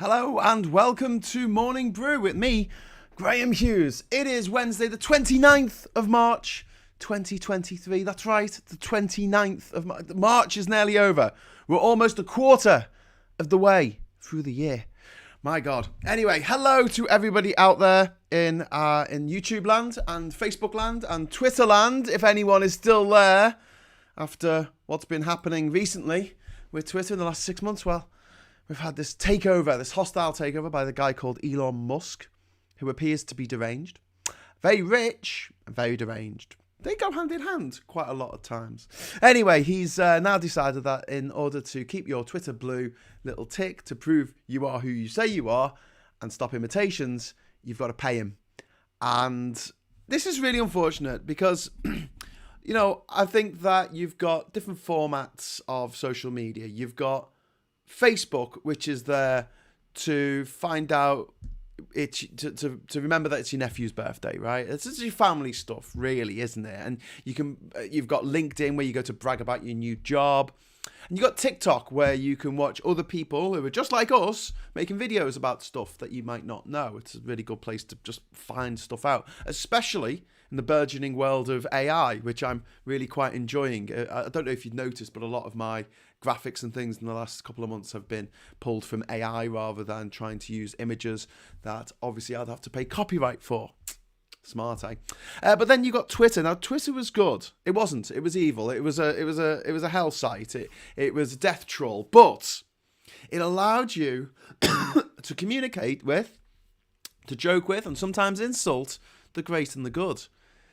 Hello and welcome to Morning Brew with me, Graham Hughes. It is Wednesday the 29th of March 2023. That's right, the 29th of March. March is nearly over. We're almost a quarter of the way through the year. My God. Anyway, hello to everybody out there in YouTube land and Facebook land and Twitter land, if anyone is still there after what's been happening recently with Twitter in the last 6 months. Well, we've had this takeover, this hostile takeover by the guy called Elon Musk, who appears to be deranged. Very rich and very deranged. They go hand in hand quite a lot of times. Anyway, he's now decided that in order to keep your Twitter blue little tick to prove you are who you say you are and stop imitations, you've got to pay him. And this is really unfortunate because, you know, I think that you've got different formats of social media. You've got Facebook, which is there to find out to remember that it's your nephew's birthday, right? It's your family stuff, really, isn't it? And you've got LinkedIn where you go to brag about your new job, and you've got TikTok where you can watch other people who are just like us making videos about stuff that you might not know. It's a really good place to just find stuff out, especially in the burgeoning world of AI, which I'm really quite enjoying. I don't know if you've noticed, but a lot of my graphics and things in the last couple of months have been pulled from AI rather than trying to use images that obviously I'd have to pay copyright for. Smart, eh? But then you got Twitter. Now Twitter was good. It wasn't. It was evil. It was a hell site. It was a death troll. But it allowed you to communicate with, to joke with, and sometimes insult the great and the good.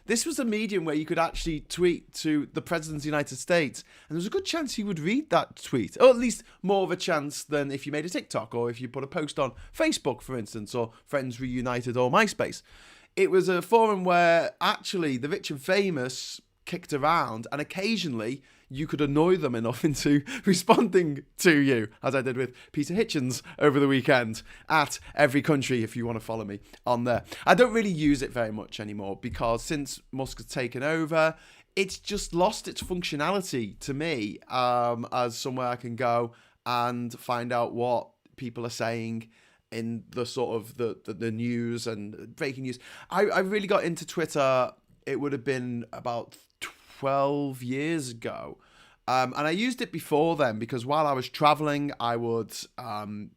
This was a medium where you could actually tweet to the President of the United States, and there was a good chance he would read that tweet, or at least more of a chance than if you made a TikTok, or if you put a post on Facebook, for instance, or Friends Reunited or MySpace. It was a forum where actually the rich and famous kicked around, and occasionally you could annoy them enough into responding to you, as I did with Peter Hitchens over the weekend at Every Country, if you want to follow me on there. I don't really use it very much anymore because since Musk has taken over, it's just lost its functionality to me as somewhere I can go and find out what people are saying in the sort of the news and breaking news. I really got into Twitter, it would have been about 12 years ago. And I used it before then because while I was traveling, I would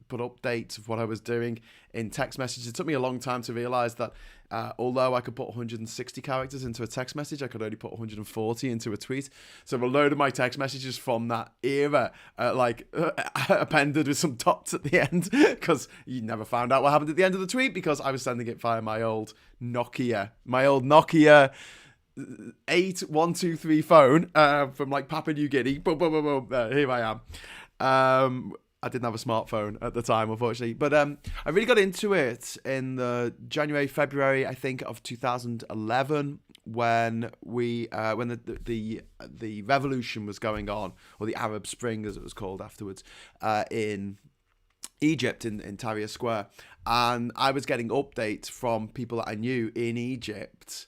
put updates of what I was doing in text messages. It took me a long time to realize that although I could put 160 characters into a text message, I could only put 140 into a tweet. So a load of my text messages from that era, appended with some dots at the end because you never found out what happened at the end of the tweet because I was sending it via my old Nokia 8123 phone from like Papua New Guinea. Boom, boom, boom, boom. Here I am. I didn't have a smartphone at the time, unfortunately, but I really got into it in the January, February, I think, of 2011 when the revolution was going on, or the Arab Spring as it was called afterwards, in Egypt in Tahrir Square, and I was getting updates from people that I knew in Egypt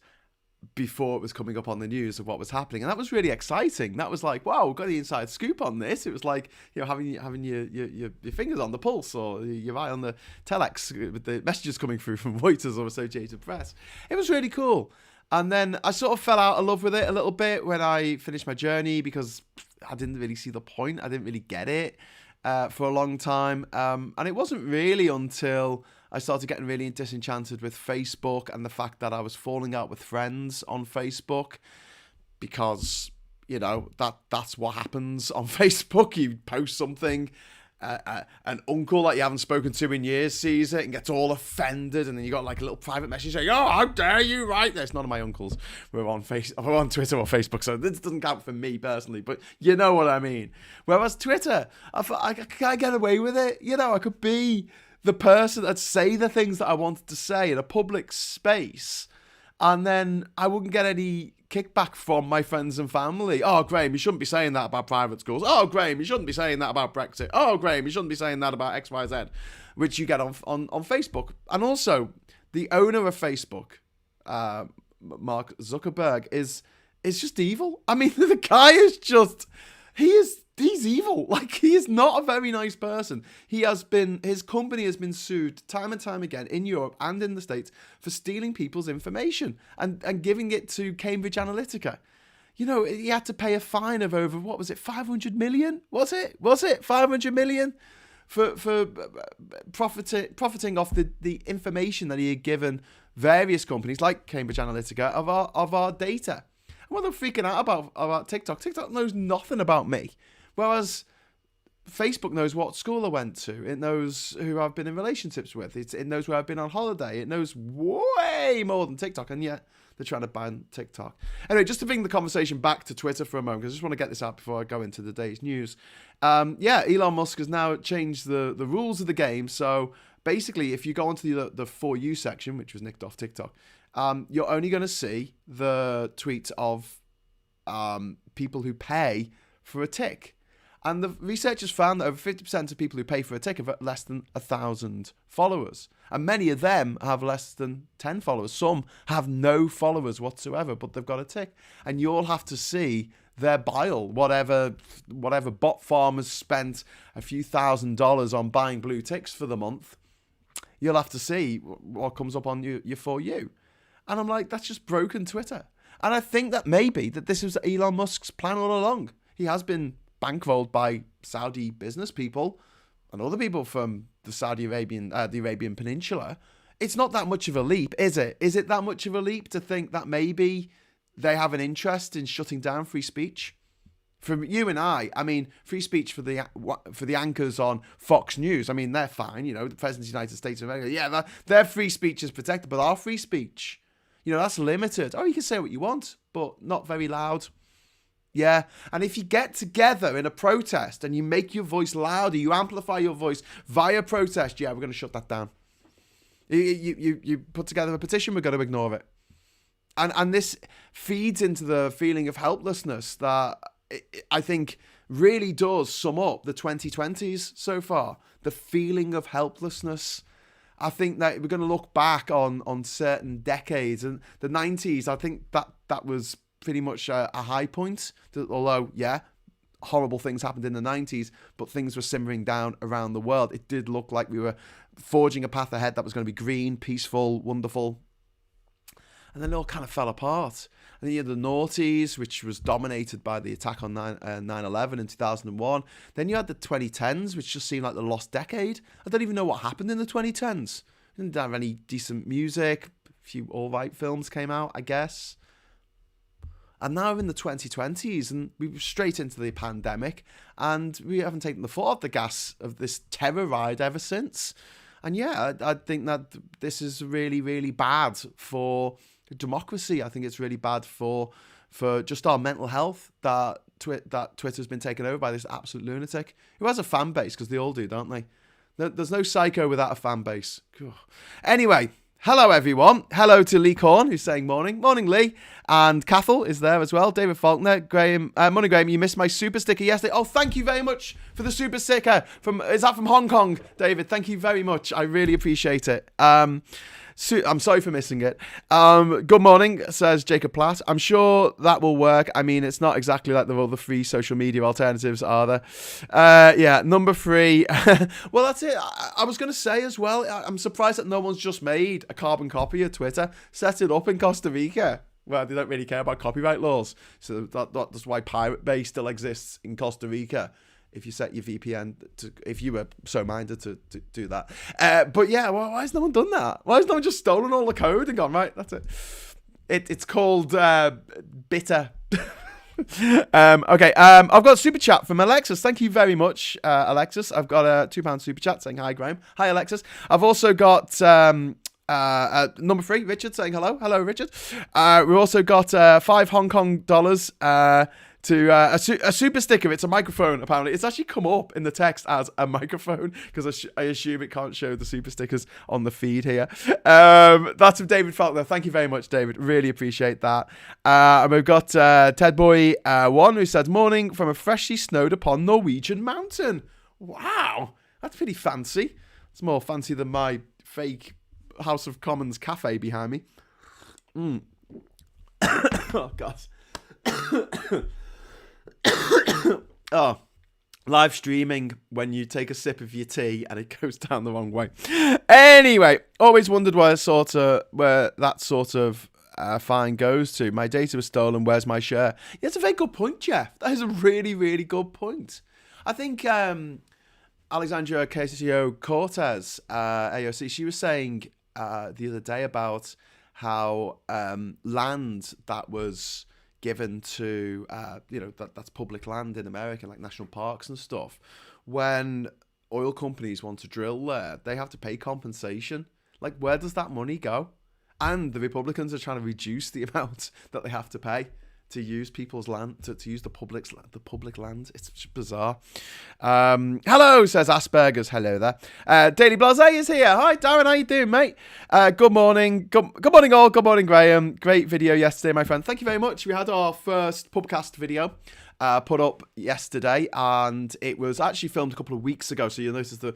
before it was coming up on the news of what was happening, and that was really exciting. That was like, wow, we've got the inside scoop on this. It was like, you know, having your fingers on the pulse or your eye on the telex with the messages coming through from Reuters or Associated Press. It was really cool. And then I sort of fell out of love with it a little bit when I finished my journey because I didn't really see the point. I didn't really get it for a long time, and it wasn't really until I started getting really disenchanted with Facebook and the fact that I was falling out with friends on Facebook because, you know, that's what happens on Facebook. You post something, an uncle that you haven't spoken to in years sees it and gets all offended, and then you got like a little private message saying, "Oh, how dare you write this?" None of my uncles were on Twitter or Facebook, so this doesn't count for me personally, but you know what I mean. Whereas Twitter, I thought I can't get away with it. You know, I could be the person that say the things that I wanted to say in a public space, and then I wouldn't get any kickback from my friends and family. "Oh, Graham, you shouldn't be saying that about private schools. Oh, Graham, you shouldn't be saying that about Brexit. Oh, Graham, you shouldn't be saying that about XYZ, which you get on Facebook. And also, the owner of Facebook, Mark Zuckerberg, is just evil. I mean, the guy is just... He is he's evil. Like, he is not a very nice person. His company has been sued time and time again in Europe and in the States for stealing people's information and giving it to Cambridge Analytica. You know, he had to pay a fine of over, what was it, 500 million? Was it 500 million for profiting off the information that he had given various companies like Cambridge Analytica of our data. And what they're freaking out about TikTok. TikTok knows nothing about me. Whereas Facebook knows what school I went to. It knows who I've been in relationships with. It knows where I've been on holiday. It knows way more than TikTok. And yet they're trying to ban TikTok. Anyway, just to bring the conversation back to Twitter for a moment, because I just want to get this out before I go into the day's news. Elon Musk has now changed the rules of the game. So basically, if you go onto the For You section, which was nicked off TikTok, you're only going to see the tweets of people who pay for a tick. And the researchers found that over 50% of people who pay for a tick have less than 1,000 followers. And many of them have less than 10 followers. Some have no followers whatsoever, but they've got a tick. And you'll have to see their bile, whatever bot farm has spent a few $1,000s on buying blue ticks for the month. You'll have to see what comes up on your For You. And I'm like, that's just broken Twitter. And I think that maybe that this was Elon Musk's plan all along. He has been bankrolled by Saudi business people and other people from the Arabian Peninsula. It's not that much of a leap, is it? Is it that much of a leap to think that maybe they have an interest in shutting down free speech? From you and I mean, free speech for the anchors on Fox News, I mean, they're fine. You know, the President of the United States of America, yeah, their free speech is protected, but our free speech, you know, that's limited. Oh, you can say what you want, but not very loud. Yeah, and if you get together in a protest and you make your voice louder, you amplify your voice via protest, yeah, we're going to shut that down. You put together a petition, we're going to ignore it. And this feeds into the feeling of helplessness that I think really does sum up the 2020s so far. The feeling of helplessness. I think that we're going to look back on certain decades, and the 90s, I think that was pretty much a high point, although, yeah, horrible things happened in the 90s, but things were simmering down around the world. It did look like we were forging a path ahead that was going to be green, peaceful, wonderful. And then it all kind of fell apart. And then you had the noughties, which was dominated by the attack on 9/11 in 2001. Then you had the 2010s, which just seemed like the lost decade. I don't even know what happened in the 2010s. Didn't have any decent music. A few all right films came out, I guess. And now we're in the 2020s, and we were straight into the pandemic, and we haven't taken the foot off the gas of this terror ride ever since. And yeah, I think that this is really, really bad for democracy. I think it's really bad for just our mental health that Twitter's been taken over by this absolute lunatic who has a fan base, because they all do, don't they? There's no psycho without a fan base. Anyway. Hello, everyone. Hello to Lee Corn, who's saying morning. Morning, Lee. And Cathal is there as well. David Faulkner. Graham. Morning, Graham. You missed my super sticker yesterday. Oh, thank you very much for the super sticker. Is that from Hong Kong, David? Thank you very much. I really appreciate it. I'm sorry for missing it. Good morning, says Jacob Platt. I'm sure that will work. I mean, it's not exactly like all the free social media alternatives, are there? Yeah, number 3. Well, that's it. I was going to say as well, I'm surprised that no one's just made a carbon copy of Twitter, set it up in Costa Rica. Well, they don't really care about copyright laws. So that's why Pirate Bay still exists in Costa Rica. If you set your VPN if you were so minded to do that. But yeah, well, why has no one done that? Why has no one just stolen all the code and gone, right, that's it. It's called Bitter. Okay, I've got a super chat from Alexis. Thank you very much, Alexis. I've got a £2 super chat saying hi, Graham. Hi, Alexis. I've also got number 3, Richard, saying hello. Hello, Richard. We've also got 5 Hong Kong dollars to a super sticker. It's a microphone, apparently. It's actually come up in the text as a microphone, because I assume it can't show the super stickers on the feed here. That's from David Faulkner. Thank you very much, David. Really appreciate that. And we've got Ted Boy 1, who said, morning from a freshly snowed upon Norwegian mountain. Wow, that's pretty fancy. It's more fancy than my fake House of Commons cafe behind me. Oh, God. Oh, live streaming when you take a sip of your tea and it goes down the wrong way. Anyway, always wondered where that sort of fine goes to. My data was stolen. Where's my share? Yeah, that's a very good point, Jeff. That is a really, really good point. I think Alexandria Ocasio-Cortez, AOC, she was saying the other day about how land that was given to, that's public land in America, like national parks and stuff. When oil companies want to drill there, they have to pay compensation. Like, where does that money go? And the Republicans are trying to reduce the amount that they have to pay to use people's land, to use the public land. It's bizarre. Hello, says Asperger's. Hello there. Daily Blase is here. Hi, Darren. How you doing, mate? Good morning. Good morning, all. Good morning, Graham. Great video yesterday, my friend. Thank you very much. We had our first pubcast video put up yesterday, and it was actually filmed a couple of weeks ago, so you'll notice there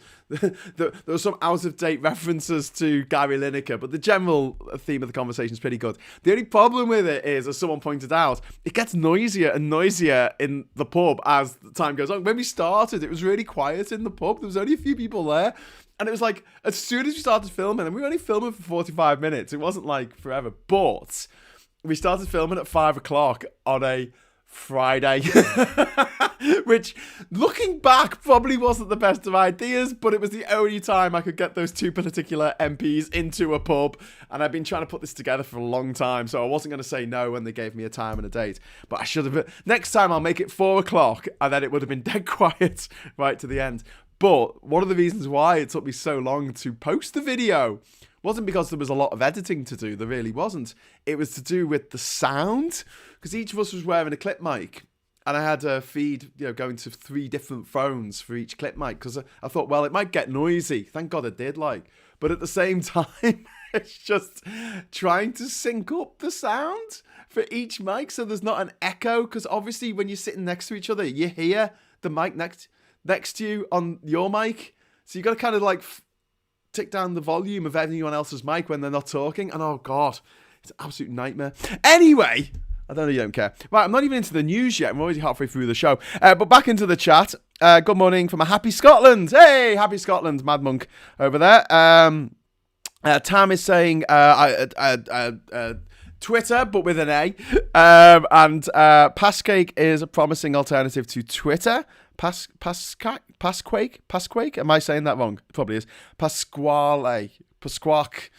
were some out-of-date references to Gary Lineker, but the general theme of the conversation is pretty good. The only problem with it is, as someone pointed out, it gets noisier and noisier in the pub as the time goes on. When we started, it was really quiet in the pub. There was only a few people there, and it was like, as soon as we started filming, and we were only filming for 45 minutes, it wasn't like forever, but we started filming at 5 o'clock on a Friday, which, looking back, probably wasn't the best of ideas, but it was the only time I could get those two particular MPs into a pub, and I've been trying to put this together for a long time, so I wasn't going to say no when they gave me a time and a date, but I should have. Next time I'll make it 4 o'clock, and then it would have been dead quiet right to the end. But one of the reasons why it took me so long to post the video wasn't because there was a lot of editing to do. There really wasn't. It was to do with the sound, because each of us was wearing a clip mic, and I had a feed, going to 3 different phones for each clip mic, because I thought, well, it might get noisy. Thank God it did, but at the same time, it's just trying to sync up the sound for each mic so there's not an echo, because obviously when you're sitting next to each other, you hear the mic next to you on your mic, so you got to kind of tick down the volume of anyone else's mic when they're not talking, and oh God, it's an absolute nightmare. Anyway, I don't care. Right, I'm not even into the news yet. I'm already halfway through the show. But back into the chat. Good morning from a happy Scotland. Hey, happy Scotland, Mad Monk over there. Tam is saying Twitter, but with an A. And Passcake is a promising alternative to Twitter. Pasquake? Am I saying that wrong? It probably is. Pasquale. Pasquak.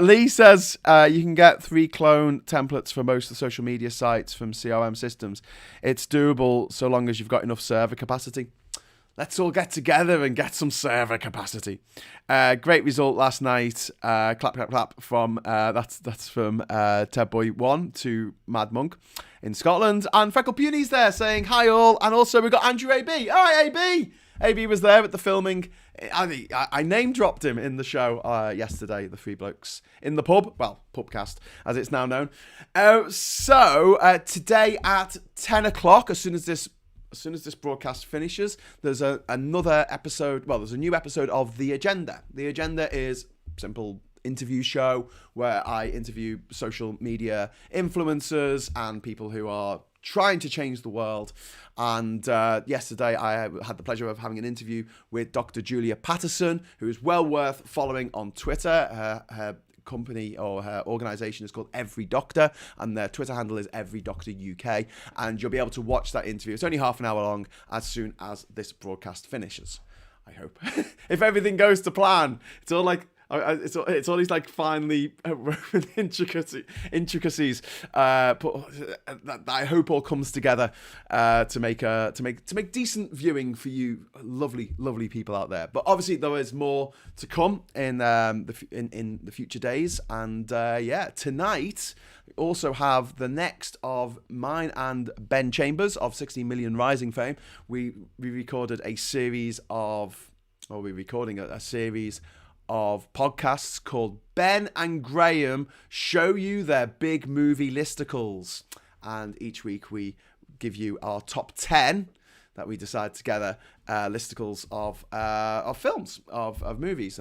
Lee says you can get 3 clone templates for most of the social media sites from CRM systems. It's doable so long as you've got enough server capacity. Let's all get together and get some server capacity. Great result last night. Clap, clap, clap from that's from Ted Boy 1 to Mad Monk in Scotland. And Freckle Puny's there saying hi all. And also we've got Andrew AB. All right, AB. AB was there at the filming. I name dropped him in the show yesterday, the 3 blokes in the pub. Well, pubcast, as it's now known. So today at 10 o'clock, as soon as this broadcast finishes, there's another episode. Well, there's a new episode of The Agenda. The Agenda is simple interview show where I interview social media influencers and people who are trying to change the world. And yesterday I had the pleasure of having an interview with Dr. Julia Patterson, who is well worth following on Twitter. Her company or her organisation is called Every Doctor, and their Twitter handle is Every Doctor UK, and you'll be able to watch that interview. It's only half an hour long as soon as this broadcast finishes, I hope. If everything goes to plan. It's all like it's all these finely intricacies, that I hope all comes together to make decent viewing for you, lovely people out there. But obviously there is more to come in the future days, and tonight we also have the next of mine and Ben Chambers of 16 Million Rising fame. We recorded a series of podcasts called Ben and Graham Show You Their Big Movie Listicles. And each week we give you our top 10 that we decide together, listicles of films, of movies,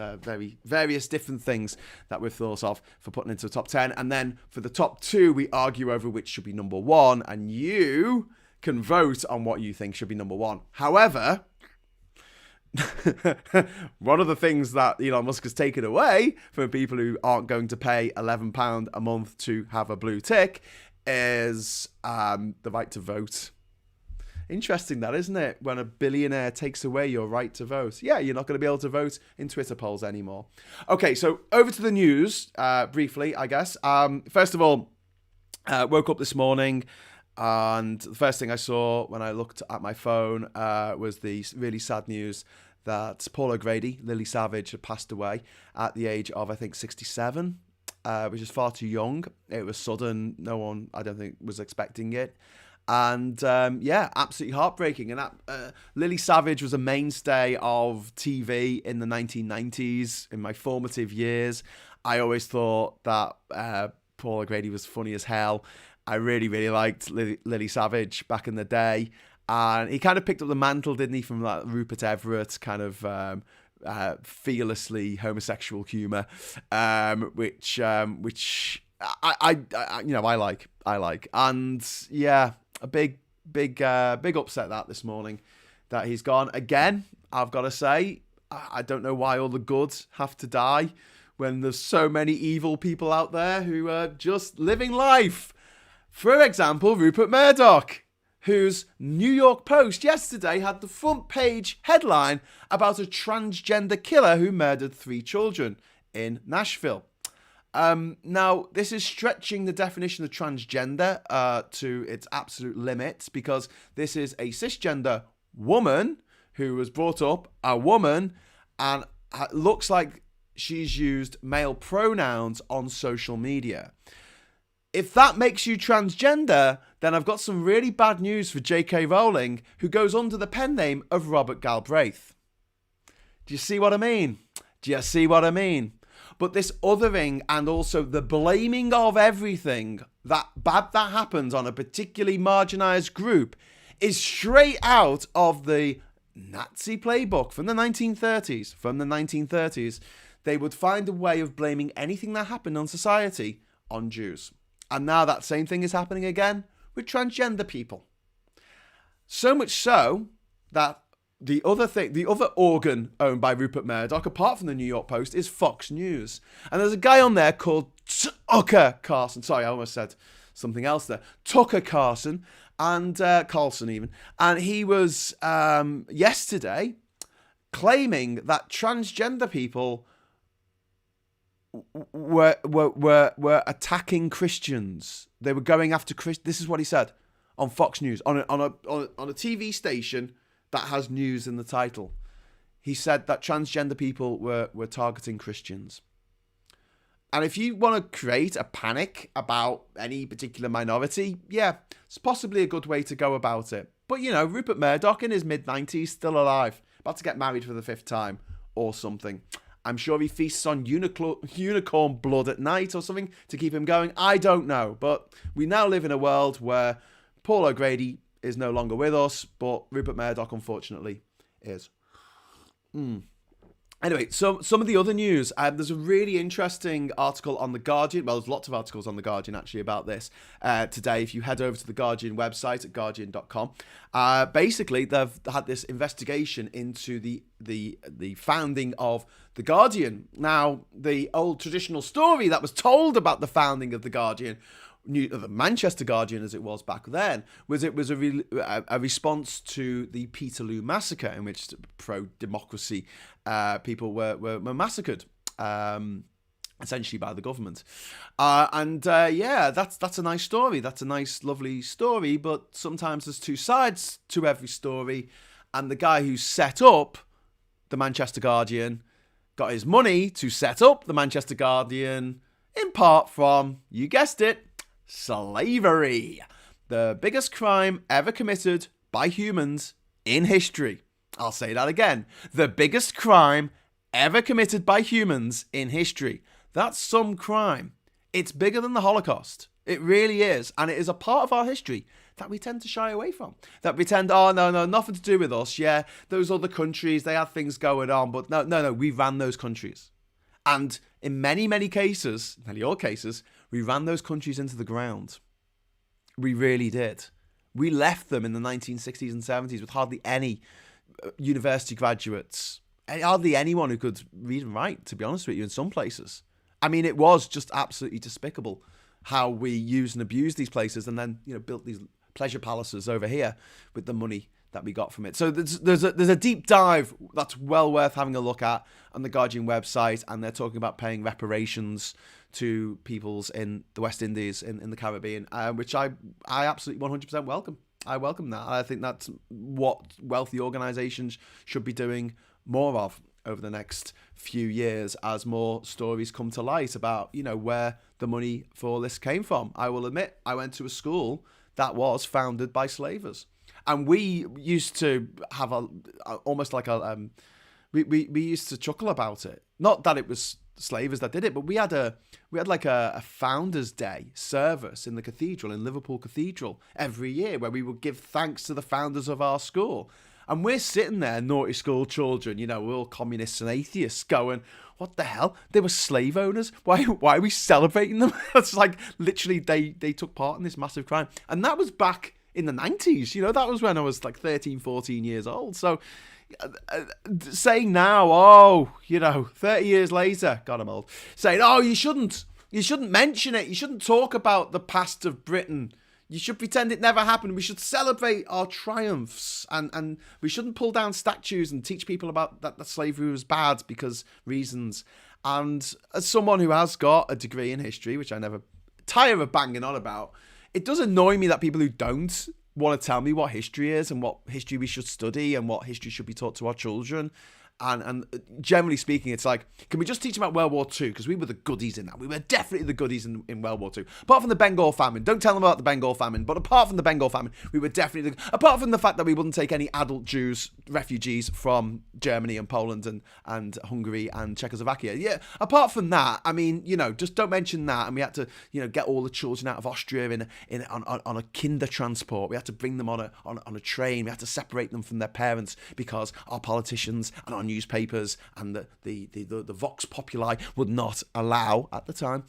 various different things that we've thought of for putting into the top 10. And then for the top 2, we argue over which should be number 1. And you can vote on what you think should be number one. However, one of the things that Elon Musk has taken away from people who aren't going to pay £11 a month to have a blue tick is the right to vote. Interesting that, isn't it? When a billionaire takes away your right to vote. Yeah, you're not going to be able to vote in Twitter polls anymore. Okay, so over to the news, briefly, I guess. First of all, woke up this morning, and the first thing I saw when I looked at my phone was the really sad news that Paul O'Grady, Lily Savage, had passed away at the age of, I think, 67, which is far too young. It was sudden. No one, I don't think, was expecting it. And yeah, absolutely heartbreaking. And Lily Savage was a mainstay of TV in the 1990s, in my formative years. I always thought that Paul O'Grady was funny as hell. I really, really liked Lily Savage back in the day. And he kind of picked up the mantle, didn't he, from like Rupert Everett, kind of fearlessly homosexual humour, which I like. And yeah, a big upset that this morning that he's gone. Again, I've got to say, I don't know why all the good have to die when there's so many evil people out there who are just living life. For example, Rupert Murdoch, whose New York Post yesterday had the front page headline about a transgender killer who murdered 3 children in Nashville. Now, this is stretching the definition of transgender to its absolute limits, because this is a cisgender woman who was brought up a woman and looks like she's used male pronouns on social media. If that makes you transgender, then I've got some really bad news for J.K. Rowling, who goes under the pen name of Robert Galbraith. Do you see what I mean? But this othering and also the blaming of everything that bad that happens on a particularly marginalised group is straight out of the Nazi playbook from the 1930s. They would find a way of blaming anything that happened on society on Jews. And now that same thing is happening again with transgender people. So much so that the other organ owned by Rupert Murdoch, apart from the New York Post, is Fox News. And there's a guy on there called Tucker Carlson. Sorry, I almost said something else there. Tucker Carlson and Carlson even. And he was yesterday claiming that transgender people were attacking Christians. They were going after Christians. This is what he said on Fox News, on a TV station that has news in the title. He said that transgender people were targeting Christians. And if you want to create a panic about any particular minority, yeah, it's possibly a good way to go about it. But, you know, Rupert Murdoch in his mid-90s, still alive, about to get married for the 5th time or something. I'm sure he feasts on unicorn blood at night or something to keep him going. I don't know. But we now live in a world where Paul O'Grady is no longer with us, but Rupert Murdoch, unfortunately, is. Anyway, so some of the other news. There's a really interesting article on The Guardian. Well, there's lots of articles on The Guardian, actually, about this today. If you head over to The Guardian website at guardian.com, basically, they've had this investigation into the founding of The Guardian. Now, the old traditional story that was told about the founding of The Guardian, the Manchester Guardian as it was back then, was a response to the Peterloo massacre, in which pro-democracy people were massacred, essentially by the government. Yeah, that's a nice story. That's a nice, lovely story, but sometimes there's 2 sides to every story, and the guy who set up the Manchester Guardian got his money to set up the Manchester Guardian in part from, you guessed it, slavery. The biggest crime ever committed by humans in history. I'll say that again. The biggest crime ever committed by humans in history. That's some crime. It's bigger than the Holocaust. It really is. And it is a part of our history that we tend to shy away from. That pretend, oh, no, nothing to do with us. Yeah, those other countries, they had things going on. But no, we ran those countries. And in many, many cases, nearly all cases, we ran those countries into the ground. We really did. We left them in the 1960s and 70s with hardly any university graduates, hardly anyone who could read and write, to be honest with you, in some places. I mean, it was just absolutely despicable how we used and abused these places, and then built these pleasure palaces over here with the money that we got from it. So there's a deep dive that's well worth having a look at on the Guardian website, and they're talking about paying reparations to peoples in the West Indies, in the Caribbean, which I absolutely 100% welcome. I welcome that. I think that's what wealthy organisations should be doing more of over the next few years, as more stories come to light about where the money for all this came from. I will admit, I went to a school that was founded by slavers. And we used to have we used to chuckle about it. Not that it was slavers that did it, but we had a Founders Day service in the cathedral, in Liverpool Cathedral, every year, where we would give thanks to the founders of our school. And we're sitting there, naughty school children, we're all communists and atheists, going, what the hell? They were slave owners? Why are we celebrating them? It's like, literally, they took part in this massive crime. And that was back in the 90s. That was when I was like 13, 14 years old. So saying now, 30 years later, God, I'm old, saying, you shouldn't mention it. You shouldn't talk about the past of Britain. You should pretend it never happened. We should celebrate our triumphs, and we shouldn't pull down statues and teach people about that slavery was bad because reasons. And as someone who has got a degree in history, which I never tire of banging on about, it does annoy me that people who don't want to tell me what history is and what history we should study and what history should be taught to our children. And generally speaking, it's like, can we just teach them about World War II? Because we were the goodies in that. We were definitely the goodies in World War II. Apart from the Bengal famine. Don't tell them about the Bengal famine. But apart from the Bengal famine, we were definitely apart from the fact that we wouldn't take any adult Jews, refugees from Germany and Poland and Hungary and Czechoslovakia. Yeah, apart from that, I mean, just don't mention that. And we had to, get all the children out of Austria on a kinder transport. We had to bring them on a train. We had to separate them from their parents because our politicians and our newspapers and the Vox Populi would not allow, at the time,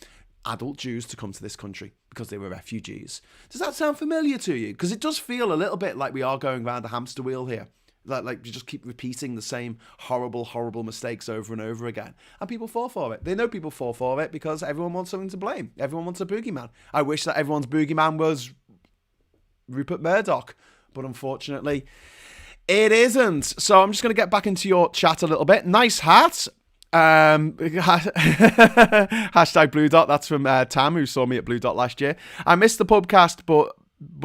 adult Jews to come to this country because they were refugees. Does that sound familiar to you? Because it does feel a little bit like we are going around a hamster wheel here. Like you just keep repeating the same horrible mistakes over and over again. And people fall for it. They know people fall for it because everyone wants something to blame. Everyone wants a boogeyman. I wish that everyone's boogeyman was Rupert Murdoch. But unfortunately, it isn't. So I'm just going to get back into your chat a little bit. Nice hat. Hashtag Blue Dot. That's from Tam, who saw me at Blue Dot last year. I missed the podcast, but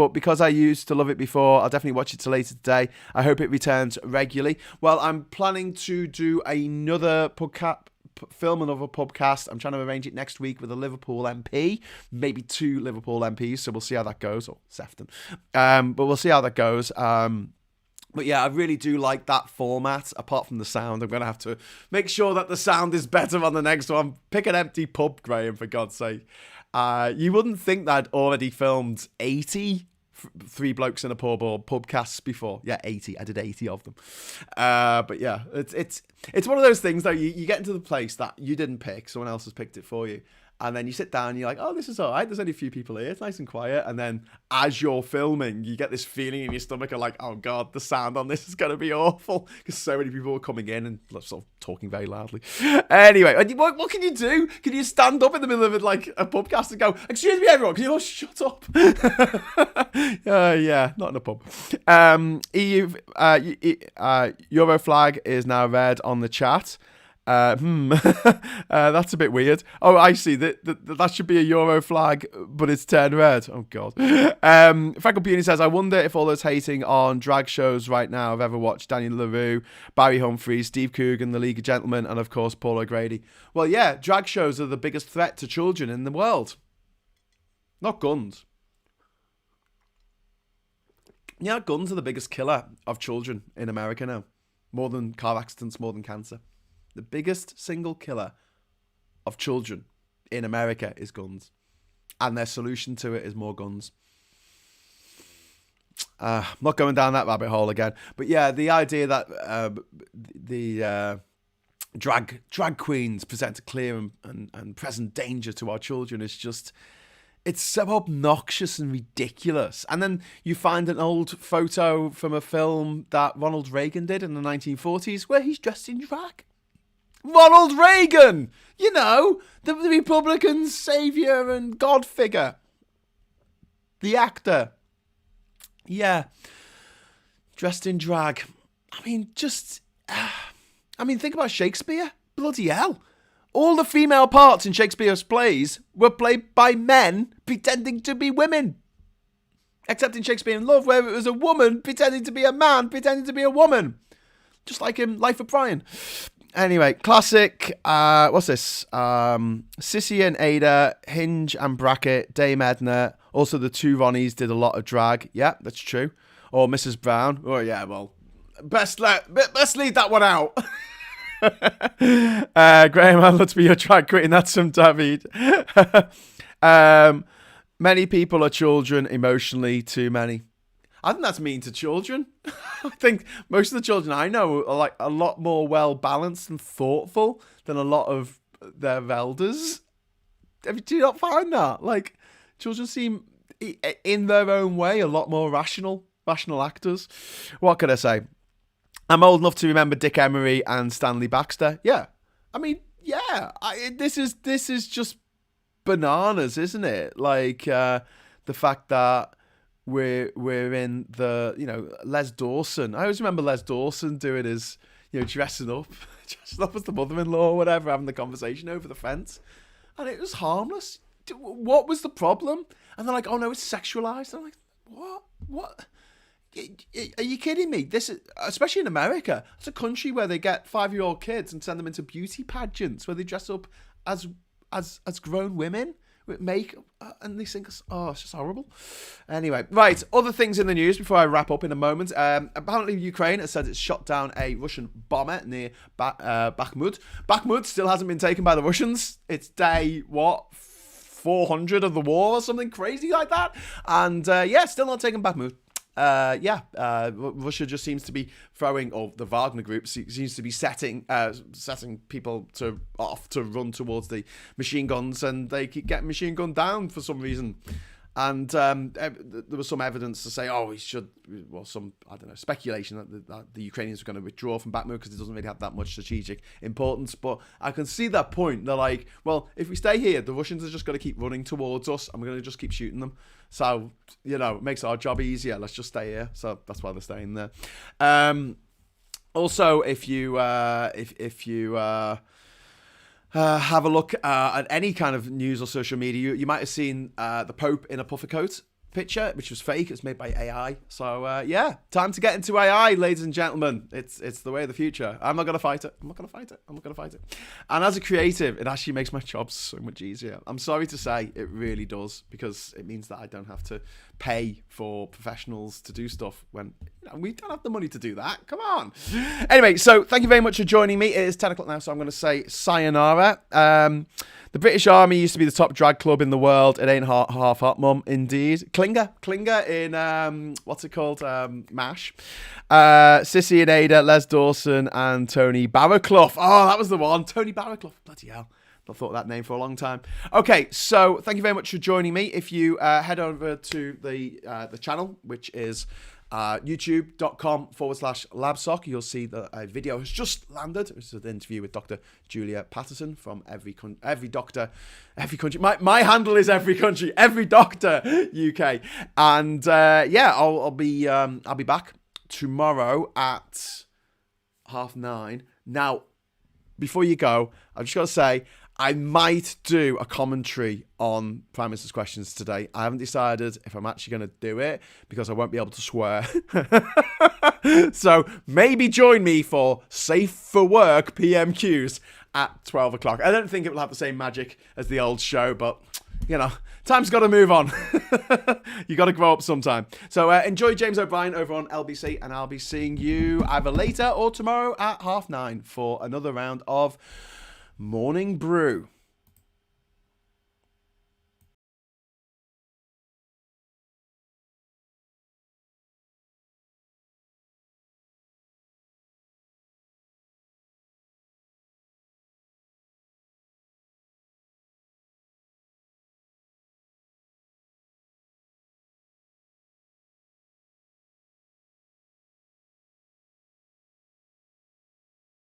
because I used to love it before, I'll definitely watch it till later today. I hope it returns regularly. Well, I'm planning to do another film another podcast. I'm trying to arrange it next week with a Liverpool MP, maybe 2 Liverpool MPs, so we'll see how that goes, or Sefton. But we'll see how that goes. But yeah, I really do like that format. Apart from the sound, I'm going to have to make sure that the sound is better on the next one. Pick an empty pub, Graham, for God's sake. You wouldn't think that I'd already filmed 80 Three Blokes in a Pub or pubcasts before. Yeah, 80. I did 80 of them. But yeah, it's one of those things, though. You get into the place that you didn't pick. Someone else has picked it for you. And then you sit down and you're like, oh, this is all right. There's only a few people here. It's nice and quiet. And then as you're filming, you get this feeling in your stomach of like, oh, God, the sound on this is going to be awful. Because so many people are coming in and sort of talking very loudly. Anyway, what can you do? Can you stand up in the middle of like a podcast and go, excuse me, everyone, can you all shut up? Yeah, not in a pub. Euro flag is now red on the chat. That's a bit weird. Oh, I see. That should be a Euro flag, but it's turned red. Oh, God. Franco Puny says, I wonder if all those hating on drag shows right now have ever watched Daniel LaRue, Barry Humphries, Steve Coogan, The League of Gentlemen, and, of course, Paul O'Grady. Well, yeah, drag shows are the biggest threat to children in the world. Not guns. Yeah, guns are the biggest killer of children in America now. More than car accidents, more than cancer. The biggest single killer of children in America is guns. And their solution to it is more guns. I'm not going down that rabbit hole again. But yeah, the idea that the drag queens present a clear and present danger to our children is just... It's so obnoxious and ridiculous. And then you find an old photo from a film that Ronald Reagan did in the 1940s where he's dressed in drag. Ronald Reagan! You know, the Republican savior and God figure. The actor. Yeah. Dressed in drag. I mean, think about Shakespeare. Bloody hell. All the female parts in Shakespeare's plays were played by men pretending to be women. Except in Shakespeare in Love, where it was a woman pretending to be a man, pretending to be a woman. Just like in Life of Brian. Anyway, classic. What's this? Sissy and Ada, Hinge and Brackett, Dame Edna. Also, the two Ronnies did a lot of drag. Yeah, that's true. Or Mrs. Brown. Oh, yeah, well, best leave that one out. Graham, I'd love to be your drag queen. That's from David. Many people are children, emotionally too many. I think that's mean to children. I think most of the children I know are like a lot more well balanced and thoughtful than a lot of their elders. Do you not find that? Like, children seem, in their own way, a lot more rational actors. What can I say? I'm old enough to remember Dick Emery and Stanley Baxter. Yeah, I mean, yeah. This is just bananas, isn't it? Like the fact that we're in the Les Dawson. I always remember Les Dawson doing his dressing up as the mother-in-law or whatever, having the conversation over the fence, and it was harmless. What was the problem? And they're like, oh no, it's sexualized. I'm like, what? Are you kidding me? This is, especially in America, it's a country where they get 5-year-old kids and send them into beauty pageants where they dress up as grown women with makeup, and they think, oh, it's just horrible. Anyway, right, other things in the news before I wrap up in a moment. Apparently Ukraine has said it's shot down a Russian bomber near Bakhmut. Bakhmut still hasn't been taken by the Russians. It's day 400 of the war or something crazy like that, and still not taken Bakhmut. Russia just seems to be throwing, or the Wagner group seems to be setting people off to run towards the machine guns, and they keep getting machine gunned down for some reason. And there was some evidence to say, speculation that the Ukrainians were going to withdraw from Bakhmut because it doesn't really have that much strategic importance. But I can see that point. They're like, well, if we stay here, the Russians are just going to keep running towards us, and we're going to just keep shooting them. So, it makes our job easier. Let's just stay here. So that's why they're staying there. Also, if you have a look at any kind of news or social media, you might have seen the Pope in a puffer coat picture, which was fake. It's made by AI. So time to get into AI, ladies and gentlemen. It's the way of the future. I'm not gonna fight it. And as a creative, it actually makes my job so much easier. I'm sorry to say, it really does, because it means that I don't have to pay for professionals to do stuff when we don't have the money to do that. Come on. Anyway, so thank you very much for joining me. It is 10 o'clock now, so I'm going to say sayonara. The British Army used to be the top drag club in the world. It ain't half hot, mum. Indeed. Klinger in what's it called? MASH. Sissy and Ada, Les Dawson, and Tony Barraclough. Oh, that was the one. Tony Barraclough. Bloody hell. I've thought of that name for a long time. Okay, so thank you very much for joining me. If you head over to the channel, which is youtube.com/labsoc, you'll see that a video has just landed. It's an interview with Dr. Julia Patterson from every country. My handle is every country, every doctor UK. And I'll be back tomorrow at 9:30. Now, before you go, I've just got to say, I might do a commentary on Prime Minister's questions today. I haven't decided if I'm actually going to do it because I won't be able to swear. So maybe join me for Safe for Work PMQs at 12 o'clock. I don't think it will have the same magic as the old show, but time's got to move on. You got to grow up sometime. So enjoy James O'Brien over on LBC, and I'll be seeing you either later or tomorrow at 9:30 for another round of Morning Brew.